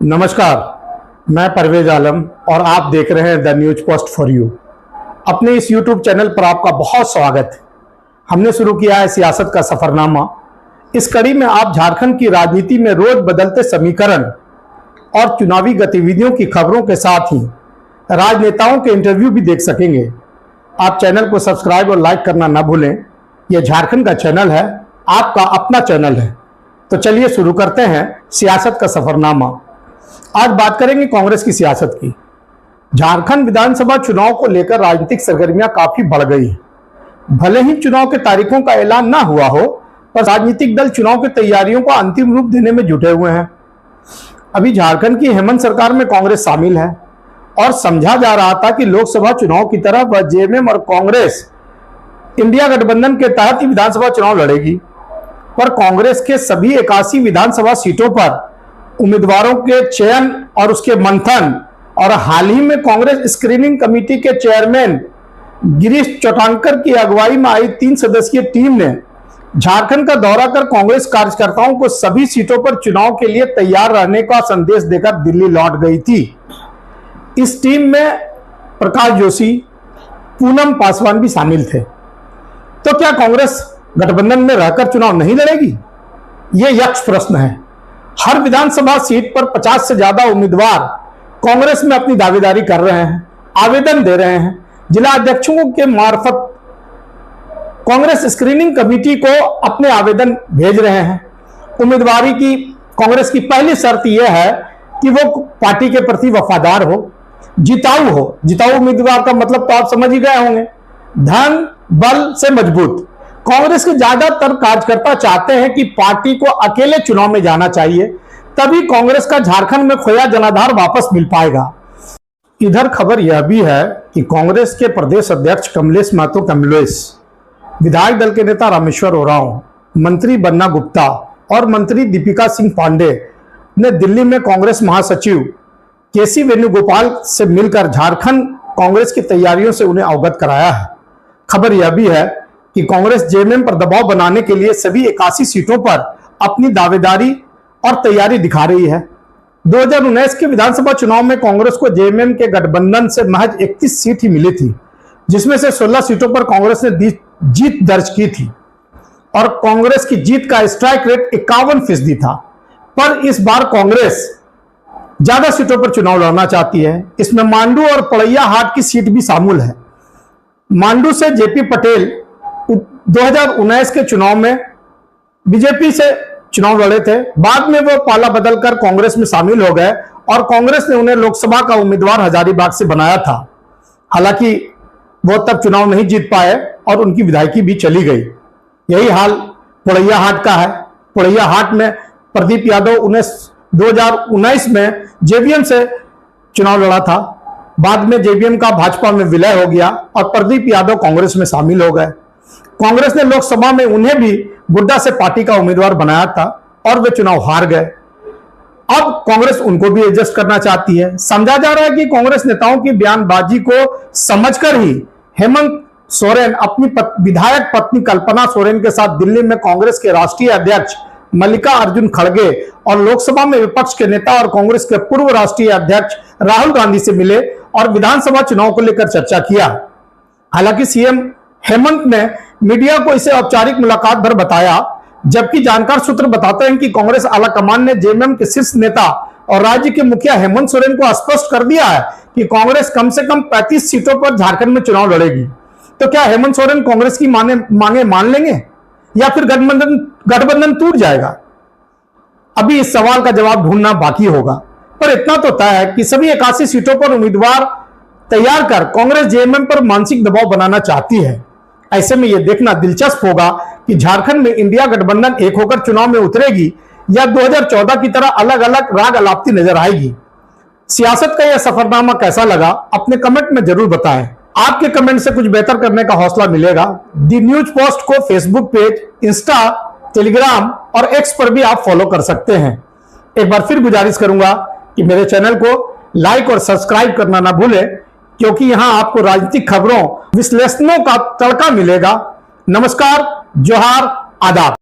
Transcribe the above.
नमस्कार, मैं परवेज आलम और आप देख रहे हैं the news post for you. अपने इस यूट्यूब चैनल पर आपका बहुत स्वागत है। हमने शुरू किया है सियासत का सफरनामा। इस कड़ी में आप झारखंड की राजनीति में रोज बदलते समीकरण और चुनावी गतिविधियों की खबरों के साथ ही राजनेताओं के इंटरव्यू भी देख सकेंगे। आप चैनल को सब्सक्राइब और लाइक करना ना भूलें। यह झारखंड का चैनल है, आपका अपना चैनल है। तो चलिए शुरू करते हैं सियासत का सफरनामा। आज बात करेंगे कांग्रेस की सियासत की। झारखंड विधानसभा चुनाव को लेकर राजनीतिक सरगर्मियां काफी बढ़ गई हैं। भले ही चुनाव के तारीखों का ऐलान ना हुआ हो, पर राजनीतिक दल चुनाव की तैयारियों को अंतिम रूप देने में जुटे हुए हैं। अभी झारखंड की हेमंत सरकार में कांग्रेस शामिल है और समझा जा रहा था कि लोकसभा चुनाव की तरह वह जेएमएम और कांग्रेस इंडिया गठबंधन के तहत ही विधानसभा चुनाव लड़ेगी। पर कांग्रेस के सभी 81 विधानसभा सीटों पर उम्मीदवारों के चयन और उसके मंथन और हाल ही में कांग्रेस स्क्रीनिंग कमेटी के चेयरमैन गिरीश चोटांकर की अगुवाई में आई 3 सदस्यीय टीम ने झारखंड का दौरा कर कांग्रेस कार्यकर्ताओं को सभी सीटों पर चुनाव के लिए तैयार रहने का संदेश देकर दिल्ली लौट गई थी। इस टीम में प्रकाश जोशी, पूनम पासवान भी शामिल थे। तो क्या कांग्रेस गठबंधन में रहकर चुनाव नहीं लड़ेगी? यह यक्ष प्रश्न है। हर विधानसभा सीट पर 50 से ज्यादा उम्मीदवार कांग्रेस में अपनी दावेदारी कर रहे हैं, आवेदन दे रहे हैं। जिला अध्यक्षों के मार्फत कांग्रेस स्क्रीनिंग कमेटी को अपने आवेदन भेज रहे हैं। उम्मीदवारी की कांग्रेस की पहली शर्त यह है कि वो पार्टी के प्रति वफादार हो, जिताऊ हो। जिताऊ उम्मीदवार का मतलब तो आप समझ ही गए होंगे, धन बल से मजबूत। कांग्रेस के ज्यादातर कार्यकर्ता चाहते हैं कि पार्टी को अकेले चुनाव में जाना चाहिए, तभी कांग्रेस का झारखंड में खोया जनाधार वापस मिल पाएगा। इधर खबर यह भी है कि कांग्रेस के प्रदेश अध्यक्ष कमलेश महतो कमलेश, विधायक दल के नेता रामेश्वर ओरांव, मंत्री बन्ना गुप्ता और मंत्री दीपिका सिंह पांडे ने दिल्ली में कांग्रेस महासचिव केसी वेणुगोपाल से मिलकर झारखंड कांग्रेस की तैयारियों से उन्हें अवगत कराया है। खबर यह भी है कि कांग्रेस जेएमएम पर दबाव बनाने के लिए सभी 81 सीटों पर अपनी दावेदारी और तैयारी दिखा रही है। 2019 के विधानसभा चुनाव में कांग्रेस को जेएमएम के गठबंधन से महज 31 सीट ही मिली थी, जिसमें से 16 सीटों पर कांग्रेस ने जीत दर्ज की थी और कांग्रेस की जीत का स्ट्राइक रेट 51% था। पर इस बार कांग्रेस ज्यादा सीटों पर चुनाव लड़ना चाहती है। इसमें मांडू और पड़ैया हाट की सीट भी शामिल है। मांडू से जेपी पटेल 2019 के चुनाव में बीजेपी से चुनाव लड़े थे। बाद में वो पाला बदलकर कांग्रेस में शामिल हो गए और कांग्रेस ने उन्हें लोकसभा का उम्मीदवार हजारीबाग से बनाया था। हालांकि वो तब चुनाव नहीं जीत पाए और उनकी विधायकी भी चली गई। यही हाल पड़ैया हाट का है। पड़ैया हाट में प्रदीप यादव 2019 में जेवीएम से चुनाव लड़ा था। बाद में जेवीएम का भाजपा में विलय हो गया और प्रदीप यादव कांग्रेस में शामिल हो गए। कांग्रेस ने लोकसभा में उन्हें भी गुड्डा से पार्टी का उम्मीदवार बनाया था और वे चुनाव हार गए। अब कांग्रेस उनको भी एडजस्ट करना चाहती है। समझा जा रहा है कि कांग्रेस नेताओं की बयानबाजी को समझकर ही हेमंत सोरेन अपनी विधायक पत्नी कल्पना सोरेन के साथ दिल्ली में कांग्रेस के राष्ट्रीय अध्यक्ष मल्लिकार्जुन खड़गे और लोकसभा में विपक्ष के नेता और कांग्रेस के पूर्व राष्ट्रीय अध्यक्ष राहुल गांधी से मिले और विधानसभा चुनाव को लेकर चर्चा किया। हालांकि सीएम हेमंत ने मीडिया को इसे औपचारिक मुलाकात भर बताया, जबकि जानकार सूत्र बताते हैं कि कांग्रेस आलाकमान ने जेएमएम के शीर्ष नेता और राज्य के मुखिया हेमंत सोरेन को स्पष्ट कर दिया है कि कांग्रेस कम से कम 35 सीटों पर झारखंड में चुनाव लड़ेगी। तो क्या हेमंत सोरेन कांग्रेस की मांगे मान लेंगे या फिर गठबंधन टूट जाएगा? अभी इस सवाल का जवाब ढूंढना बाकी होगा। पर इतना तो तय है कि सभी 81 सीटों पर उम्मीदवार तैयार कर कांग्रेस जेएमएम पर मानसिक दबाव बनाना चाहती है। ऐसे में यह देखना दिलचस्प होगा कि झारखंड में इंडिया गठबंधन एक होकर चुनाव में उतरेगी या 2014 की तरह अलग अलग राग अलापती नजर आएगी। सियासत का यह सफरनामा कैसा लगा, अपने कमेंट में जरूर बताएं। आपके कमेंट से कुछ बेहतर करने का हौसला मिलेगा। दी न्यूज पोस्ट को फेसबुक पेज, इंस्टा, टेलीग्राम और एक्स पर भी आप फॉलो कर सकते हैं। एक बार फिर गुजारिश करूंगा कि मेरे चैनल को लाइक और सब्सक्राइब करना ना भूलें, क्योंकि यहां आपको राजनीतिक खबरों, विश्लेषणों का तड़का मिलेगा। नमस्कार, जोहार, आदाब।